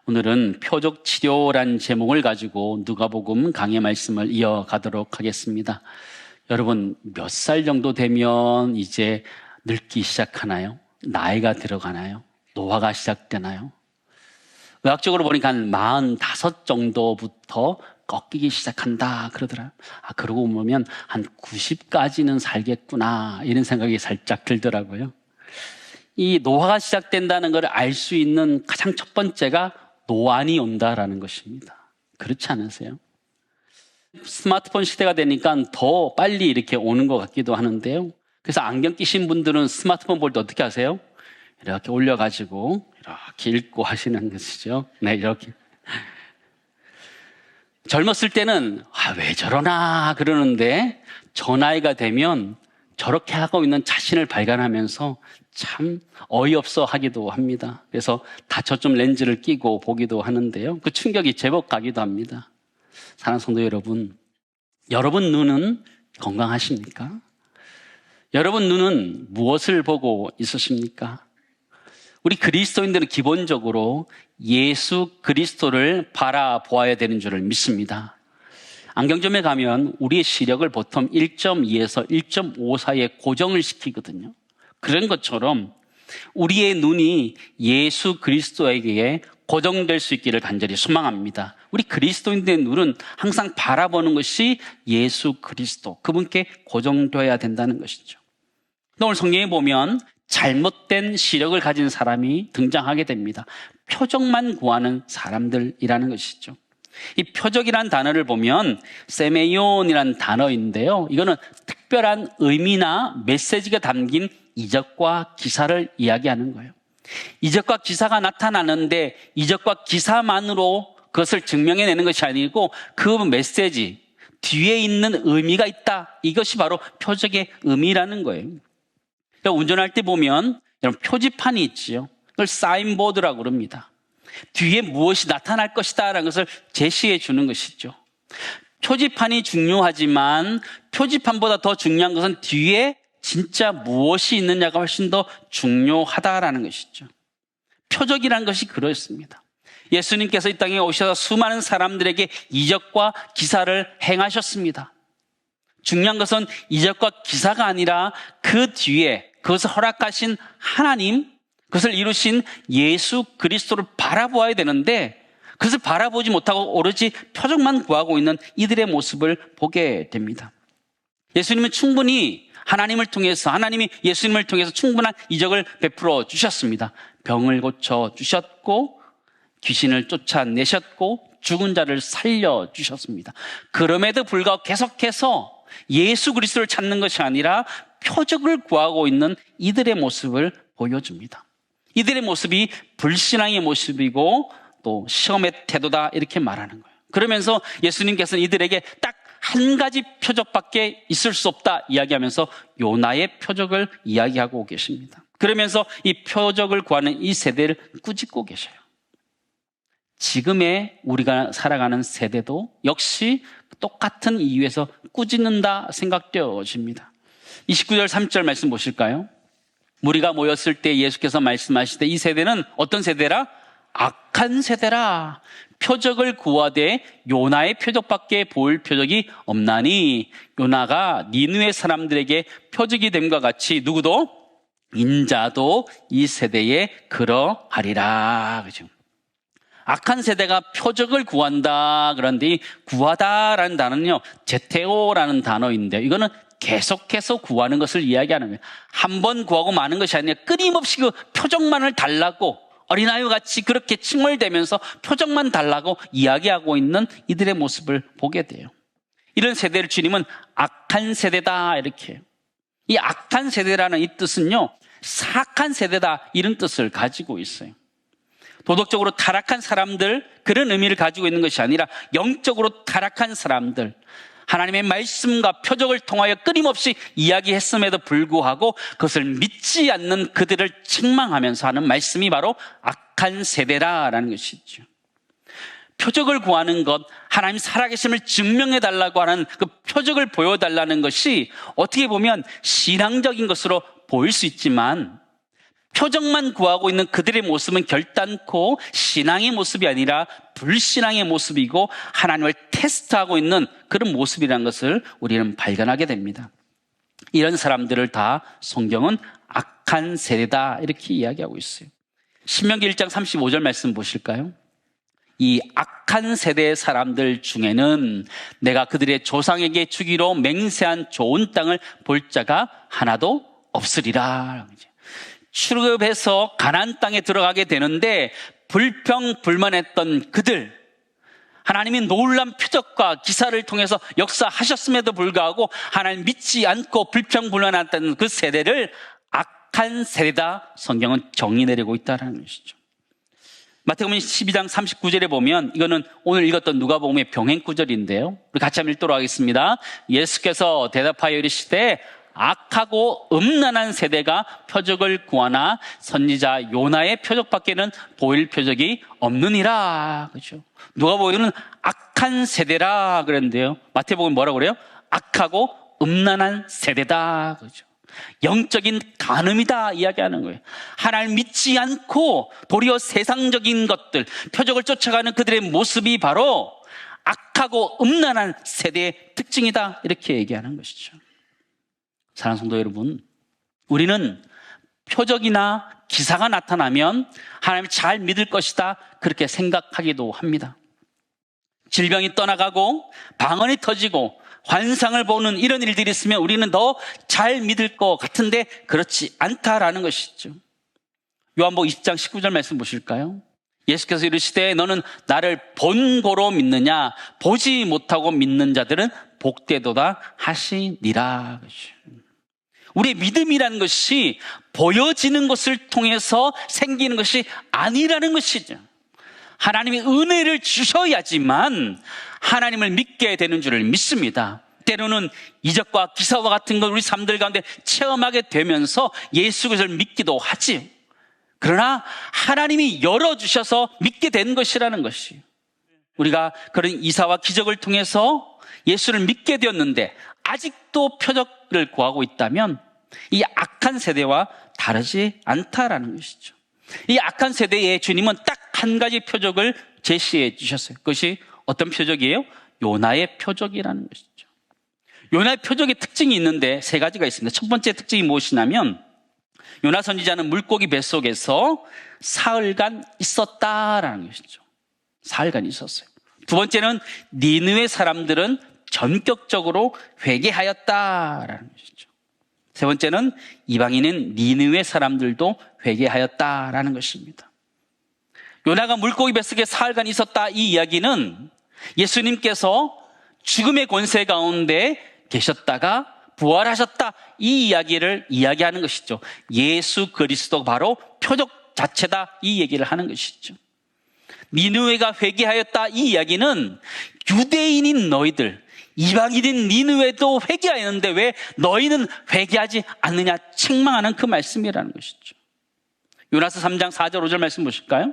오늘은 표적 치료란 제목을 가지고 누가복음 강해 말씀을 이어가도록 하겠습니다. 여러분, 몇 살 정도 되면 이제 늙기 시작하나요? 나이가 들어가나요? 노화가 시작되나요? 의학적으로 보니까 한 45 정도부터 꺾이기 시작한다 그러더라고요. 그러고 보면 한 90까지는 살겠구나 이런 생각이 살짝 들더라고요. 이 노화가 시작된다는 걸 알 수 있는 가장 첫 번째가 노안이 온다라는 것입니다. 그렇지 않으세요? 스마트폰 시대가 되니까 더 빨리 이렇게 오는 것 같기도 하는데요. 그래서 안경 끼신 분들은 스마트폰 볼 때 어떻게 하세요? 이렇게 올려가지고 이렇게 읽고 하시는 것이죠. 네, 이렇게. 젊었을 때는 왜 저러나 그러는데 저 나이가 되면 저렇게 하고 있는 자신을 발견하면서 참 어이없어 하기도 합니다. 그래서 다쳐좀 렌즈를 끼고 보기도 하는데요. 그 충격이 제법 가기도 합니다. 사랑하는 성도 여러분, 여러분 눈은 건강하십니까? 여러분 눈은 무엇을 보고 있으십니까? 우리 그리스도인들은 기본적으로 예수 그리스도를 바라보아야 되는 줄을 믿습니다. 안경점에 가면 우리의 시력을 보통 1.2에서 1.5 사이에 고정을 시키거든요. 그런 것처럼 우리의 눈이 예수 그리스도에게 고정될 수 있기를 간절히 소망합니다. 우리 그리스도인들의 눈은 항상 바라보는 것이 예수 그리스도, 그분께 고정되어야 된다는 것이죠. 오늘 성경에 보면 잘못된 시력을 가진 사람이 등장하게 됩니다. 표적만 구하는 사람들이라는 것이죠. 이 표적이라는 단어를 보면 세메이온이라는 단어인데요. 이거는 특별한 의미나 메시지가 담긴 이적과 기사를 이야기하는 거예요. 이적과 기사가 나타나는데 이적과 기사만으로 그것을 증명해내는 것이 아니고 그 메시지 뒤에 있는 의미가 있다. 이것이 바로 표적의 의미라는 거예요. 운전할 때 보면 여러분 표지판이 있지요. 그걸 사인보드라고 그럽니다. 뒤에 무엇이 나타날 것이다 라는 것을 제시해 주는 것이죠. 표지판이 중요하지만 표지판보다 더 중요한 것은 뒤에 진짜 무엇이 있느냐가 훨씬 더 중요하다라는 것이죠. 표적이라는 것이 그렇습니다. 예수님께서 이 땅에 오셔서 수많은 사람들에게 이적과 기사를 행하셨습니다. 중요한 것은 이적과 기사가 아니라 그 뒤에 그것을 허락하신 하나님, 그것을 이루신 예수 그리스도를 바라보아야 되는데 그것을 바라보지 못하고 오로지 표적만 구하고 있는 이들의 모습을 보게 됩니다. 예수님은 충분히 하나님을 통해서, 하나님이 예수님을 통해서 충분한 이적을 베풀어 주셨습니다. 병을 고쳐 주셨고 귀신을 쫓아내셨고 죽은 자를 살려 주셨습니다. 그럼에도 불구하고 계속해서 예수 그리스도를 찾는 것이 아니라 표적을 구하고 있는 이들의 모습을 보여줍니다. 이들의 모습이 불신앙의 모습이고 또 시험의 태도다 이렇게 말하는 거예요. 그러면서 예수님께서는 이들에게 딱 한 가지 표적밖에 있을 수 없다 이야기하면서 요나의 표적을 이야기하고 계십니다. 그러면서 이 표적을 구하는 이 세대를 꾸짖고 계셔요. 지금의 우리가 살아가는 세대도 역시 똑같은 이유에서 꾸짖는다 생각되어집니다. 29절 3절 말씀 보실까요? 무리가 모였을 때 예수께서 말씀하시되 이 세대는 어떤 세대라? 악한 세대라. 표적을 구하되 요나의 표적밖에 보일 표적이 없나니 요나가 니느웨 사람들에게 표적이 됨과 같이 누구도 인자도 이 세대에 그러하리라. 그죠? 악한 세대가 표적을 구한다. 그런데 이 구하다라는 단어는요, 제테오라는 단어인데 이거는 계속해서 구하는 것을 이야기하는 거예요. 한 번 구하고 마는 것이 아니라 끊임없이 그 표적만을 달라고 어린아이와 같이 그렇게 칭얼대면서 표적만 달라고 이야기하고 있는 이들의 모습을 보게 돼요. 이런 세대를 주님은 악한 세대다 이렇게 해요. 이 악한 세대라는 이 뜻은요, 사악한 세대다 이런 뜻을 가지고 있어요. 도덕적으로 타락한 사람들, 그런 의미를 가지고 있는 것이 아니라 영적으로 타락한 사람들, 하나님의 말씀과 표적을 통하여 끊임없이 이야기했음에도 불구하고 그것을 믿지 않는 그들을 책망하면서 하는 말씀이 바로 악한 세대라는 것이죠. 표적을 구하는 것, 하나님 살아계심을 증명해달라고 하는 그 표적을 보여달라는 것이 어떻게 보면 신앙적인 것으로 보일 수 있지만 표적만 구하고 있는 그들의 모습은 결단코 신앙의 모습이 아니라 불신앙의 모습이고 하나님을 테스트하고 있는 그런 모습이라는 것을 우리는 발견하게 됩니다. 이런 사람들을 다 성경은 악한 세대다 이렇게 이야기하고 있어요. 신명기 1장 35절 말씀 보실까요? 이 악한 세대의 사람들 중에는 내가 그들의 조상에게 주기로 맹세한 좋은 땅을 볼 자가 하나도 없으리라. 출애굽해서 가나안 땅에 들어가게 되는데 불평불만했던 그들, 하나님이 놀라운 표적과 기사를 통해서 역사하셨음에도 불구하고 하나님 믿지 않고 불평불만했던 그 세대를 악한 세대다 성경은 정의 내리고 있다는 것이죠. 마태복음 12장 39절에 보면, 이거는 오늘 읽었던 누가복음의 병행 구절인데요, 우리 같이 한번 읽도록 하겠습니다. 예수께서 대답하여 이르시되 악하고 음란한 세대가 표적을 구하나 선지자 요나의 표적밖에는 보일 표적이 없느니라. 그렇죠? 누가복음은 악한 세대라 그랬는데요, 마태복음은 뭐라고 그래요? 악하고 음란한 세대다. 그렇죠? 영적인 간음이다 이야기하는 거예요. 하나님 믿지 않고 도리어 세상적인 것들, 표적을 쫓아가는 그들의 모습이 바로 악하고 음란한 세대의 특징이다 이렇게 얘기하는 것이죠. 사랑하는 성도 여러분, 우리는 표적이나 기사가 나타나면 하나님을 잘 믿을 것이다 그렇게 생각하기도 합니다. 질병이 떠나가고 방언이 터지고 환상을 보는 이런 일들이 있으면 우리는 더 잘 믿을 것 같은데 그렇지 않다라는 것이죠. 요한복음 20장 19절 말씀 보실까요? 예수께서 이르시되 너는 나를 본고로 믿느냐, 보지 못하고 믿는 자들은 복되도다 하시니라. 우리의 믿음이라는 것이 보여지는 것을 통해서 생기는 것이 아니라는 것이죠. 하나님이 은혜를 주셔야지만 하나님을 믿게 되는 줄을 믿습니다. 때로는 이적과 기사와 같은 걸 우리 삶들 가운데 체험하게 되면서 예수 그리스도를 믿기도 하지. 그러나 하나님이 열어주셔서 믿게 된 것이라는 것이에요. 우리가 그런 이사와 기적을 통해서 예수를 믿게 되었는데 아직도 표적을 구하고 있다면 이 악한 세대와 다르지 않다라는 것이죠. 이 악한 세대에 주님은 딱 한 가지 표적을 제시해 주셨어요. 그것이 어떤 표적이에요? 요나의 표적이라는 것이죠. 요나의 표적의 특징이 있는데 세 가지가 있습니다. 첫 번째 특징이 무엇이냐면, 요나 선지자는 물고기 뱃속에서 사흘간 있었다라는 것이죠. 사흘간 있었어요. 두 번째는 니느웨 사람들은 전격적으로 회개하였다라는 것이죠. 세 번째는 이방인인 니느웨 사람들도 회개하였다라는 것입니다. 요나가 물고기 뱃속에 사흘간 있었다, 이 이야기는 예수님께서 죽음의 권세 가운데 계셨다가 부활하셨다, 이 이야기를 이야기하는 것이죠. 예수 그리스도 바로 표적 자체다, 이 얘기를 하는 것이죠. 니느웨가 회개하였다, 이 이야기는 유대인인 너희들, 이방인인 니느웨도 회개하였는데 왜 너희는 회개하지 않느냐 책망하는 그 말씀이라는 것이죠. 요나서 3장 4절 5절 말씀 보실까요?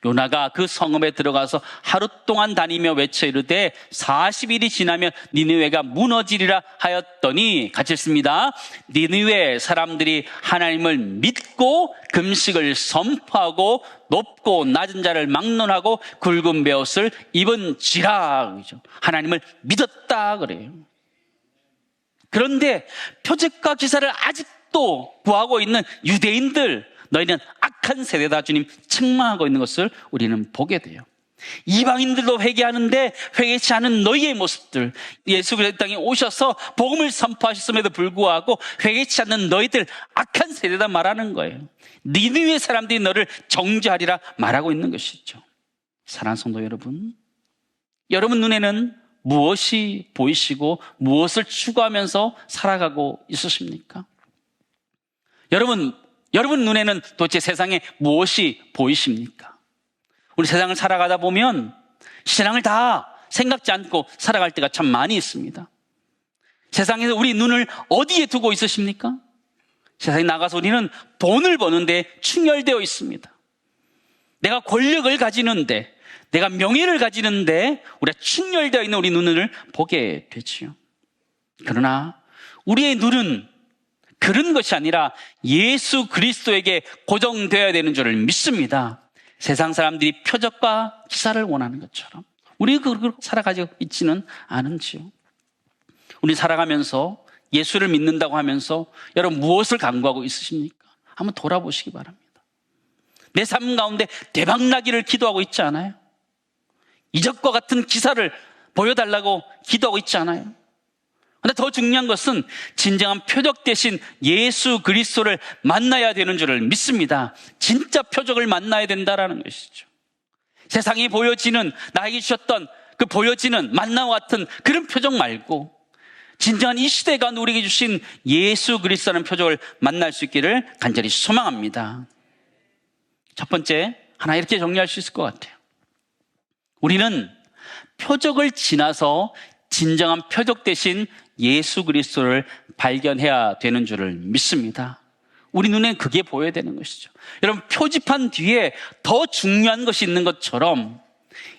요나가 그 성읍에 들어가서 하루 동안 다니며 외쳐 이르되 40일이 지나면 니느웨가 무너지리라 하였더니, 같이 읽습니다. 니느웨 사람들이 하나님을 믿고 금식을 선포하고 높고 낮은 자를 막론하고 굵은 베옷을 입은지라. 하나님을 믿었다 그래요. 그런데 표적과 기사를 아직도 구하고 있는 유대인들, 너희는 악한 세대다 주님 책망하고 있는 것을 우리는 보게 돼요. 이방인들도 회개하는데 회개치 않은 너희의 모습들, 예수 그리스도 땅에 오셔서 복음을 선포하셨음에도 불구하고 회개치 않는 너희들 악한 세대다 말하는 거예요. 니느웨 사람들이 너를 정죄하리라 말하고 있는 것이죠. 사랑하는 성도 여러분, 여러분 눈에는 무엇이 보이시고 무엇을 추구하면서 살아가고 있으십니까? 여러분 눈에는 도대체 세상에 무엇이 보이십니까? 우리 세상을 살아가다 보면 신앙을 다 생각지 않고 살아갈 때가 참 많이 있습니다. 세상에서 우리 눈을 어디에 두고 있으십니까? 세상에 나가서 우리는 돈을 버는데 충혈되어 있습니다. 내가 권력을 가지는데, 내가 명예를 가지는데 우리가 충혈되어 있는 우리 눈을 보게 되지요. 그러나 우리의 눈은 그런 것이 아니라 예수 그리스도에게 고정되어야 되는 줄을 믿습니다. 세상 사람들이 표적과 기사를 원하는 것처럼 우리 그렇게 살아가지고 있지는 않은지요. 우리 살아가면서 예수를 믿는다고 하면서 여러분 무엇을 간구하고 있으십니까? 한번 돌아보시기 바랍니다. 내 삶 가운데 대박나기를 기도하고 있지 않아요? 이적과 같은 기사를 보여달라고 기도하고 있지 않아요? 그런데 더 중요한 것은 진정한 표적 대신 예수 그리스도를 만나야 되는 줄을 믿습니다. 진짜 표적을 만나야 된다는 것이죠. 세상이 보여지는, 나에게 주셨던 그 보여지는 만나와 같은 그런 표적 말고 진정한 이 시대가 우리에게 주신 예수 그리스도라는 표적을 만날 수 있기를 간절히 소망합니다. 첫 번째, 하나 이렇게 정리할 수 있을 것 같아요. 우리는 표적을 지나서 진정한 표적 대신 예수 그리스도를 발견해야 되는 줄을 믿습니다. 우리 눈엔 그게 보여야 되는 것이죠. 여러분, 표지판 뒤에 더 중요한 것이 있는 것처럼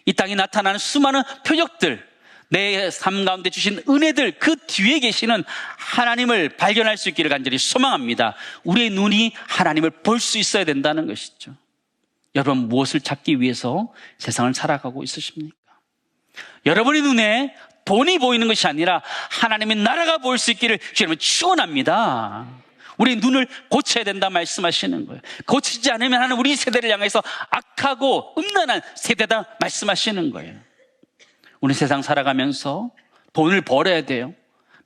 이 땅에 나타나는 수많은 표적들, 내 삶 가운데 주신 은혜들, 그 뒤에 계시는 하나님을 발견할 수 있기를 간절히 소망합니다. 우리의 눈이 하나님을 볼 수 있어야 된다는 것이죠. 여러분, 무엇을 찾기 위해서 세상을 살아가고 있으십니까? 여러분의 눈에 돈이 보이는 것이 아니라 하나님의 나라가 보일 수 있기를 주님은 축원합니다. 우리 눈을 고쳐야 된다 말씀하시는 거예요. 고치지 않으면 하나님 우리 세대를 향해서 악하고 음란한 세대다 말씀하시는 거예요. 우리 세상 살아가면서 돈을 벌어야 돼요.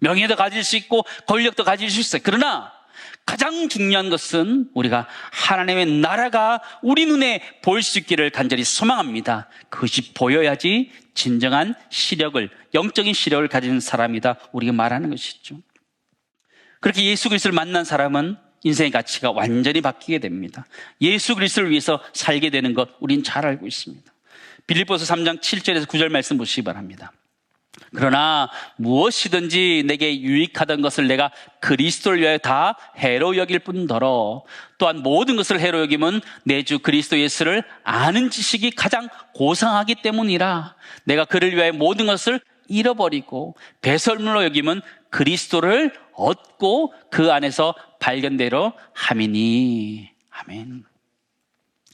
명예도 가질 수 있고 권력도 가질 수 있어요. 그러나 가장 중요한 것은 우리가 하나님의 나라가 우리 눈에 보일 수 있기를 간절히 소망합니다. 그것이 보여야지 진정한 시력을, 영적인 시력을 가진 사람이다, 우리가 말하는 것이죠. 그렇게 예수 그리스도를 만난 사람은 인생의 가치가 완전히 바뀌게 됩니다. 예수 그리스도를 위해서 살게 되는 것 우린 잘 알고 있습니다. 빌립보서 3장 7절에서 9절 말씀 보시기 바랍니다. 그러나 무엇이든지 내게 유익하던 것을 내가 그리스도를 위하여 다 해로 여길 뿐더러 또한 모든 것을 해로 여김은 내 주 그리스도 예수를 아는 지식이 가장 고상하기 때문이라. 내가 그를 위하여 모든 것을 잃어버리고 배설물로 여김은 그리스도를 얻고 그 안에서 발견되려 함이니. 아멘.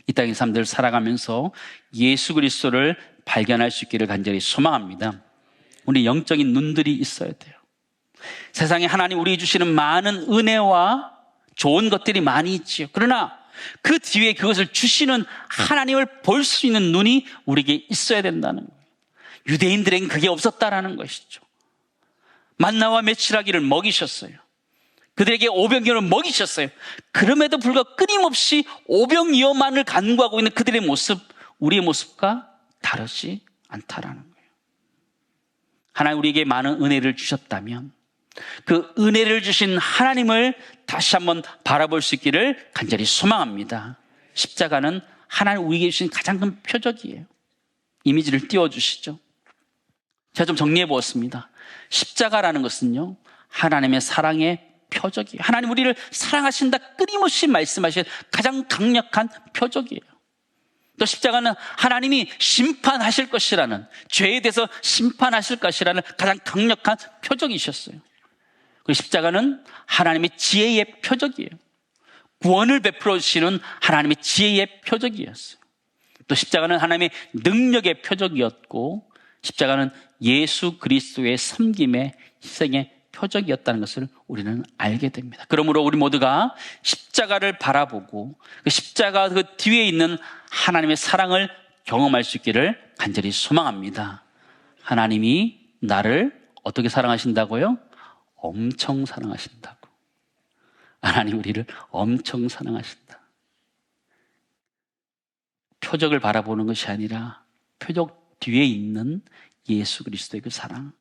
이 땅의 삶들 살아가면서 예수 그리스도를 발견할 수 있기를 간절히 소망합니다. 우리 영적인 눈들이 있어야 돼요. 세상에 하나님 우리에게 주시는 많은 은혜와 좋은 것들이 많이 있지요. 그러나 그 뒤에 그것을 주시는 하나님을 볼 수 있는 눈이 우리에게 있어야 된다는 거예요. 유대인들에겐 그게 없었다라는 것이죠. 만나와 메추라기를 먹이셨어요. 그들에게 오병이어를 먹이셨어요. 그럼에도 불구하고 끊임없이 오병이어만을 간구하고 있는 그들의 모습, 우리의 모습과 다르지 않다라는 거예요. 하나님 우리에게 많은 은혜를 주셨다면 그 은혜를 주신 하나님을 다시 한번 바라볼 수 있기를 간절히 소망합니다. 십자가는 하나님 우리에게 주신 가장 큰 표적이에요. 이미지를 띄워주시죠. 제가 좀 정리해 보았습니다. 십자가라는 것은요, 하나님의 사랑의 표적이에요. 하나님 우리를 사랑하신다 끊임없이 말씀하신 가장 강력한 표적이에요. 또 십자가는 하나님이 심판하실 것이라는, 죄에 대해서 심판하실 것이라는 가장 강력한 표적이셨어요. 그리고 십자가는 하나님의 지혜의 표적이에요. 구원을 베풀어 주시는 하나님의 지혜의 표적이었어요. 또 십자가는 하나님의 능력의 표적이었고, 십자가는 예수 그리스도의 섬김의 희생의 표적이었다는 것을 우리는 알게 됩니다. 그러므로 우리 모두가 십자가를 바라보고 그 십자가 그 뒤에 있는 하나님의 사랑을 경험할 수 있기를 간절히 소망합니다. 하나님이 나를 어떻게 사랑하신다고요? 엄청 사랑하신다고. 하나님 우리를 엄청 사랑하신다. 표적을 바라보는 것이 아니라 표적 뒤에 있는 예수 그리스도의 그 사랑,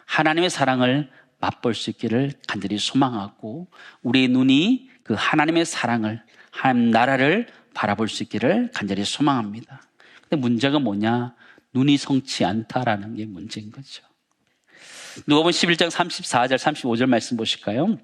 하나님의 사랑을 맛볼 수 있기를 간절히 소망하고 우리의 눈이 그 하나님의 사랑을, 하나님 나라를 바라볼 수 있기를 간절히 소망합니다. 근데 문제가 뭐냐? 눈이 성치 않다라는 게 문제인 거죠. 누가복음 11장 34절 35절 말씀 보실까요?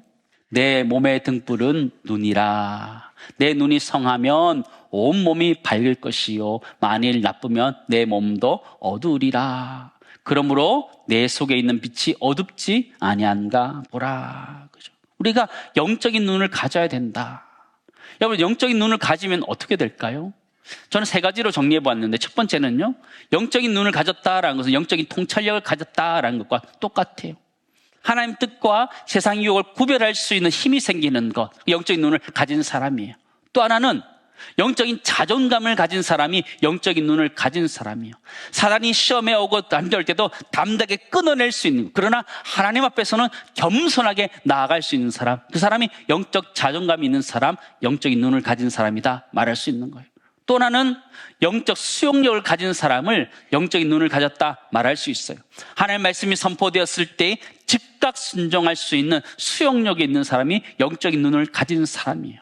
내 몸의 등불은 눈이라. 내 눈이 성하면 온 몸이 밝을 것이요 만일 나쁘면 내 몸도 어두우리라. 그러므로 내 속에 있는 빛이 어둡지 아니한가 보라. 그죠? 우리가 영적인 눈을 가져야 된다. 여러분, 영적인 눈을 가지면 어떻게 될까요? 저는 세 가지로 정리해 보았는데, 첫 번째는요, 영적인 눈을 가졌다라는 것은 영적인 통찰력을 가졌다라는 것과 똑같아요. 하나님 뜻과 세상 유혹을 구별할 수 있는 힘이 생기는 것, 영적인 눈을 가진 사람이에요. 또 하나는 영적인 자존감을 가진 사람이 영적인 눈을 가진 사람이에요. 사단이 시험에 오고 담대할 때도 담대하게 끊어낼 수 있는, 그러나 하나님 앞에서는 겸손하게 나아갈 수 있는 사람, 그 사람이 영적 자존감이 있는 사람, 영적인 눈을 가진 사람이다 말할 수 있는 거예요. 또 하나는 영적 수용력을 가진 사람을 영적인 눈을 가졌다 말할 수 있어요. 하나님의 말씀이 선포되었을 때 즉각 순종할 수 있는 수용력이 있는 사람이 영적인 눈을 가진 사람이에요.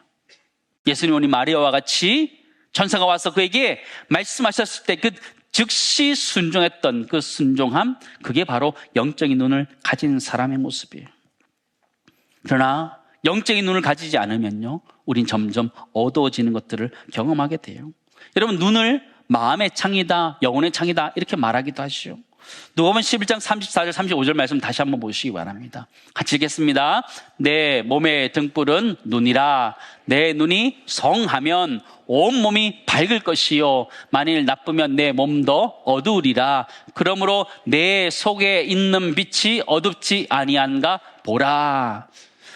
예수님이 마리아와 같이 천사가 와서 그에게 말씀하셨을 때 그 즉시 순종했던 그 순종함, 그게 바로 영적인 눈을 가진 사람의 모습이에요. 그러나 영적인 눈을 가지지 않으면요, 우린 점점 어두워지는 것들을 경험하게 돼요. 여러분, 눈을 마음의 창이다, 영혼의 창이다 이렇게 말하기도 하시죠. 누가복음 11장 34절 35절 말씀 다시 한번 보시기 바랍니다. 같이 읽겠습니다. 내 몸의 등불은 눈이라. 내 눈이 성하면 온몸이 밝을 것이요 만일 나쁘면 내 몸도 어두우리라. 그러므로 내 속에 있는 빛이 어둡지 아니한가 보라.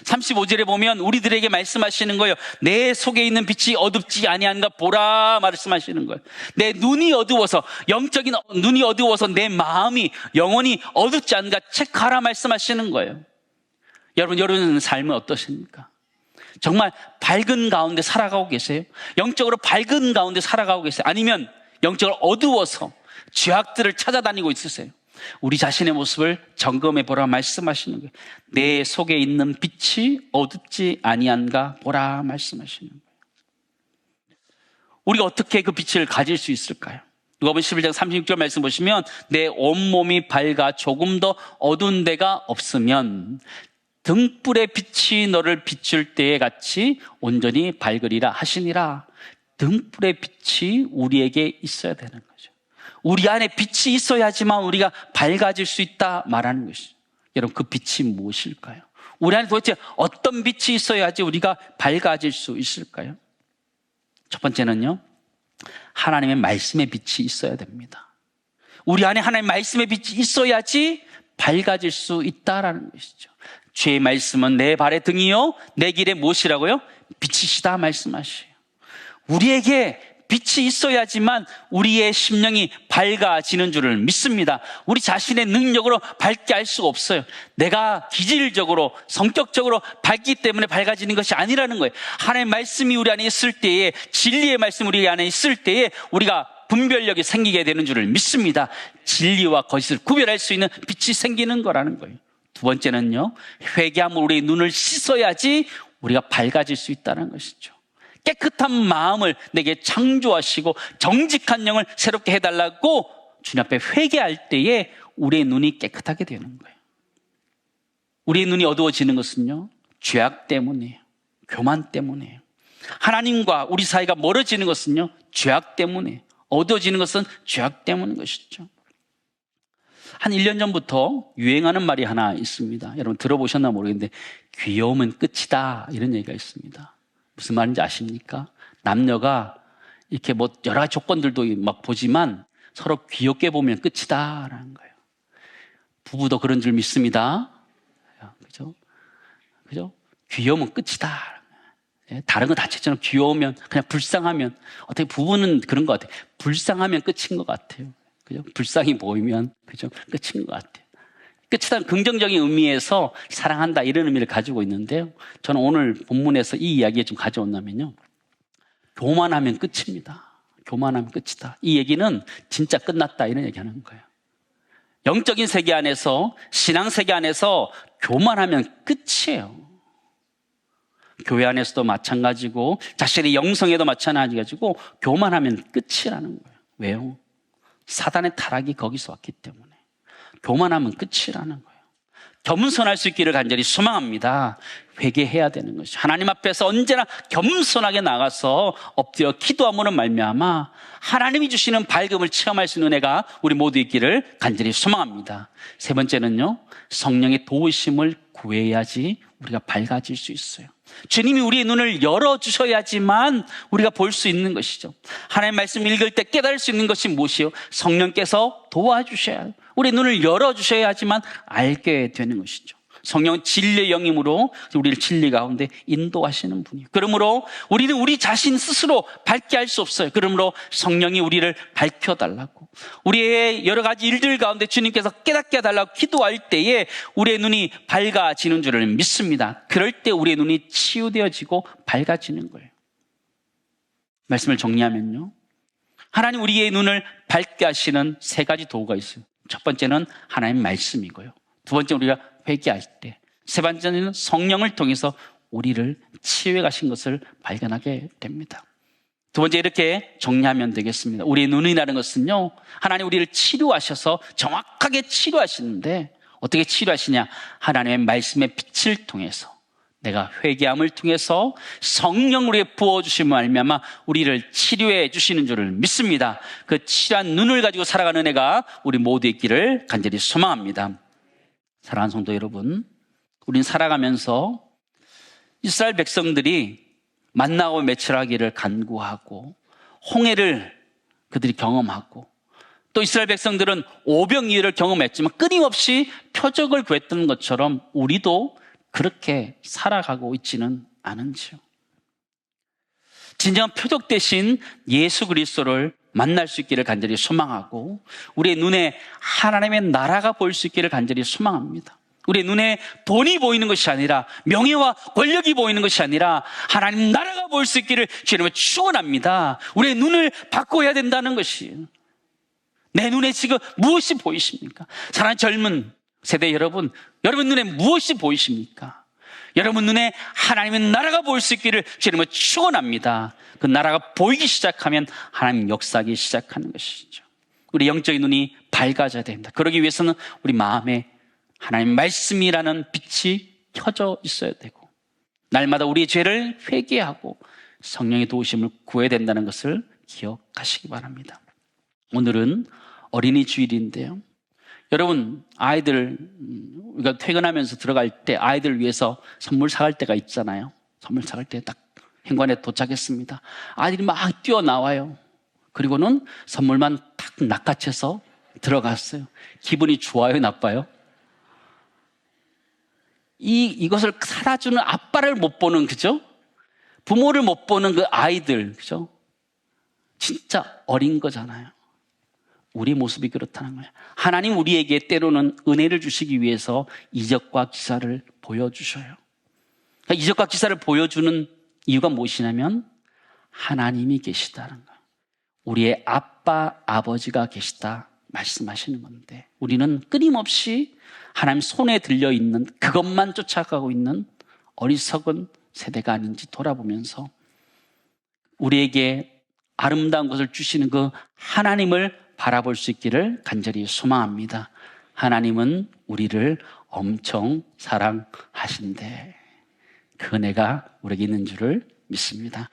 35절에 보면 우리들에게 말씀하시는 거예요. 내 속에 있는 빛이 어둡지 아니한가 보라 말씀하시는 거예요. 내 눈이 어두워서, 영적인 눈이 어두워서 내 마음이, 영혼이 어둡지 않은가 체크하라 말씀하시는 거예요. 여러분 삶은 어떠십니까? 정말 밝은 가운데 살아가고 계세요? 영적으로 밝은 가운데 살아가고 계세요? 아니면 영적으로 어두워서 죄악들을 찾아다니고 있으세요? 우리 자신의 모습을 점검해 보라 말씀하시는 거예요. 내 속에 있는 빛이 어둡지 아니한가 보라 말씀하시는 거예요. 우리가 어떻게 그 빛을 가질 수 있을까요? 누가복음 11장 36절 말씀 보시면 내 온몸이 밝아 조금 더 어두운 데가 없으면 등불의 빛이 너를 비출 때에 같이 온전히 밝으리라 하시니라. 등불의 빛이 우리에게 있어야 되는 거죠. 우리 안에 빛이 있어야지만 우리가 밝아질 수 있다 말하는 것이죠. 여러분, 그 빛이 무엇일까요? 우리 안에 도대체 어떤 빛이 있어야지 우리가 밝아질 수 있을까요? 첫 번째는요, 하나님의 말씀의 빛이 있어야 됩니다. 우리 안에 하나님의 말씀의 빛이 있어야지 밝아질 수 있다라는 것이죠. 주의 말씀은 내 발의 등이요 내 길의 무엇이라고요? 빛이시다 말씀하시요. 우리에게 빛이 있어야지만 우리의 심령이 밝아지는 줄을 믿습니다. 우리 자신의 능력으로 밝게 할 수가 없어요. 내가 기질적으로, 성격적으로 밝기 때문에 밝아지는 것이 아니라는 거예요. 하나님의 말씀이 우리 안에 있을 때에, 진리의 말씀이 우리 안에 있을 때에 우리가 분별력이 생기게 되는 줄을 믿습니다. 진리와 거짓을 구별할 수 있는 빛이 생기는 거라는 거예요. 두 번째는요, 회개함으로 우리의 눈을 씻어야지 우리가 밝아질 수 있다는 것이죠. 깨끗한 마음을 내게 창조하시고 정직한 영을 새롭게 해달라고 주님 앞에 회개할 때에 우리의 눈이 깨끗하게 되는 거예요. 우리의 눈이 어두워지는 것은요, 죄악 때문이에요. 교만 때문이에요. 하나님과 우리 사이가 멀어지는 것은요, 죄악 때문이에요. 어두워지는 것은 죄악 때문인 것이죠. 한 1년 전부터 유행하는 말이 하나 있습니다. 여러분 들어보셨나 모르겠는데, 귀여우면 끝이다 이런 얘기가 있습니다. 무슨 말인지 아십니까? 남녀가 이렇게 뭐 여러 가지 조건들도 막 보지만 서로 귀엽게 보면 끝이다라는 거예요. 부부도 그런 줄 믿습니다. 그죠? 귀여우면 끝이다. 다른 거 다치처럼 귀여우면, 그냥 불쌍하면, 어떻게 부부는 그런 것 같아요. 불쌍하면 끝인 것 같아요. 그죠? 불쌍히 보이면, 그죠? 끝인 것 같아요. 끝이란 긍정적인 의미에서 사랑한다 이런 의미를 가지고 있는데요, 저는 오늘 본문에서 이 이야기에 좀 가져온다면요, 교만하면 끝입니다. 교만하면 끝이다. 이 얘기는 진짜 끝났다 이런 얘기하는 거예요. 영적인 세계 안에서, 신앙 세계 안에서 교만하면 끝이에요. 교회 안에서도 마찬가지고 자신의 영성에도 마찬가지고 교만하면 끝이라는 거예요. 왜요? 사단의 타락이 거기서 왔기 때문에. 교만하면 끝이라는 거예요. 겸손할 수 있기를 간절히 소망합니다. 회개해야 되는 것이, 하나님 앞에서 언제나 겸손하게 나가서 엎드려 기도함으로 말미암아 하나님이 주시는 밝음을 체험할 수 있는 은혜가 우리 모두 있기를 간절히 소망합니다. 세 번째는요, 성령의 도우심을 구해야지 우리가 밝아질 수 있어요. 주님이 우리의 눈을 열어주셔야지만 우리가 볼 수 있는 것이죠. 하나님의 말씀 읽을 때 깨달을 수 있는 것이 무엇이요? 성령께서 도와주셔야, 우리의 눈을 열어주셔야지만 알게 되는 것이죠. 성령은 진리의 영임으로 우리를 진리 가운데 인도하시는 분이에요. 그러므로 우리는 우리 자신 스스로 밝게 할 수 없어요. 그러므로 성령이 우리를 밝혀달라고, 우리의 여러 가지 일들 가운데 주님께서 깨닫게 해달라고 기도할 때에 우리의 눈이 밝아지는 줄을 믿습니다. 그럴 때 우리의 눈이 치유되어지고 밝아지는 거예요. 말씀을 정리하면요, 하나님 우리의 눈을 밝게 하시는 세 가지 도구가 있어요. 첫 번째는 하나님의 말씀이고요, 두 번째 우리가 회개할 때, 세 번째는 성령을 통해서 우리를 치유해 가신 것을 발견하게 됩니다. 두 번째, 이렇게 정리하면 되겠습니다. 우리의 눈이라는 것은요, 하나님 우리를 치료하셔서 정확하게 치료하시는데, 어떻게 치료하시냐? 하나님의 말씀의 빛을 통해서, 내가 회개함을 통해서 성령 우리에 부어주심을 말미암아 우리를 치료해 주시는 줄을 믿습니다. 그 치료한 눈을 가지고 살아가는 은혜가 우리 모두 있기를 간절히 소망합니다. 사랑하는 성도 여러분, 우린 살아가면서 이스라엘 백성들이 만나고 매출하기를 간구하고 홍해를 그들이 경험하고, 또 이스라엘 백성들은 오병이어를 경험했지만 끊임없이 표적을 구했던 것처럼 우리도 그렇게 살아가고 있지는 않은지요. 진정한 표적 대신 예수 그리스도를 만날 수 있기를 간절히 소망하고, 우리의 눈에 하나님의 나라가 보일 수 있기를 간절히 소망합니다. 우리의 눈에 돈이 보이는 것이 아니라, 명예와 권력이 보이는 것이 아니라 하나님 나라가 보일 수 있기를 주님을 축원합니다. 우리의 눈을 바꿔야 된다는 것이에요. 내 눈에 지금 무엇이 보이십니까? 사랑하는 젊은 세대 여러분, 여러분 눈에 무엇이 보이십니까? 여러분 눈에 하나님의 나라가 보일 수 있기를 주님을 축원합니다. 그 나라가 보이기 시작하면 하나님 역사하기 시작하는 것이죠. 우리 영적인 눈이 밝아져야 됩니다. 그러기 위해서는 우리 마음에 하나님 말씀이라는 빛이 켜져 있어야 되고, 날마다 우리의 죄를 회개하고 성령의 도우심을 구해야 된다는 것을 기억하시기 바랍니다. 오늘은 어린이 주일인데요, 여러분 아이들, 우리가 퇴근하면서 들어갈 때 아이들 위해서 선물 사갈 때가 있잖아요. 선물 사갈 때 딱 현관에 도착했습니다. 아이들이 막 뛰어나와요. 그리고는 선물만 탁 낚아채서 들어갔어요. 기분이 좋아요, 나빠요? 이것을 살아주는 아빠를 못 보는, 그죠? 부모를 못 보는 그 아이들, 그죠? 진짜 어린 거잖아요. 우리 모습이 그렇다는 거예요. 하나님 우리에게 때로는 은혜를 주시기 위해서 이적과 기사를 보여주셔요. 그러니까 이적과 기사를 보여주는 이유가 무엇이냐면 하나님이 계시다는 거예요. 우리의 아빠, 아버지가 계시다 말씀하시는 건데, 우리는 끊임없이 하나님 손에 들려있는 그것만 쫓아가고 있는 어리석은 세대가 아닌지 돌아보면서 우리에게 아름다운 것을 주시는 그 하나님을 바라볼 수 있기를 간절히 소망합니다. 하나님은 우리를 엄청 사랑하신대, 그 은혜가 우리에게 있는 줄을 믿습니다.